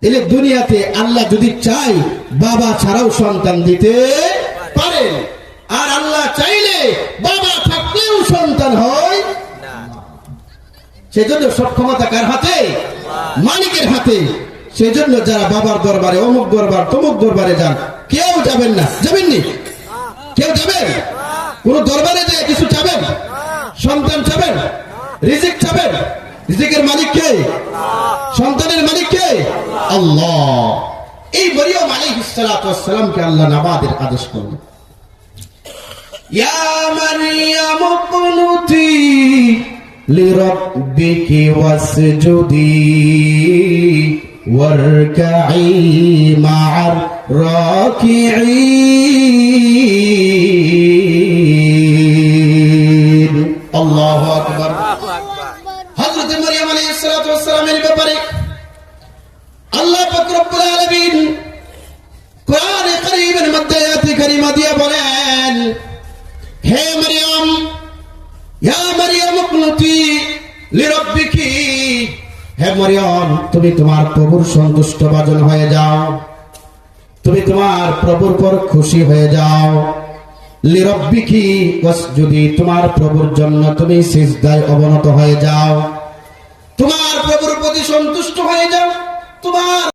তাহলে দুনিয়াতে আল্লাহ যদি চাই বাবা ছাড়াও সন্তান দিতে পারেন, আর আল্লাহ চাইলে বাবা থাকলেও সন্তান হয়। সেজন্য সব ক্ষমতা কার হাতে? মালিকের হাতে। সেজন্য যারা বাবার দরবারে, অমুক দরবার, তমুক দরবারে যান, কেউ যাবেন না। যাবেননি? কেউ যাবেন? কোন দরবারে যে কিছু চাবেন? সন্তান চাবেন? রিজিক চাবেন? রিজিকের মালিক কে? সন্তানের মালিক কে? আল্লাহ। এই মরিয়ম আলাইহিস সালাতু ওয়াস সালামকে আল্লাহ নামাজের আদেশ করলেন, ইয়া মারইয়াম কুনুতি লিরাব্বিকি ওয়াসজুদি ওয়ারকাই মা'আর রাকিঈন। আল্লাহু আকবার। হযরত মরিয়ম আলাইহিস সালাতু ওয়াস সালামের ব্যাপারে আল্লাহ পাক রব্বুল আলামিন কোরআনে কারীমের মধ্যে আয়াত কারীমা দিয়ে বলেন, হে মরিয়ম, ইয়া মরিয়ম কুনুতি লিরাব্বিকি, হে মরিয়ম তুমি তোমার প্রভুর সন্তুষ্ট ভাজন হয়ে যাও, তুমি তোমার প্রভুর পর খুশি হয়ে যাও। লিরাব্বিকি ওয়াসজুদি, তোমার প্রভুর জন্য তুমি সিজদায় অবনত হয়ে যাও, তোমার প্রভুর প্রতি সন্তুষ্ট হয়ে যাও। তোমার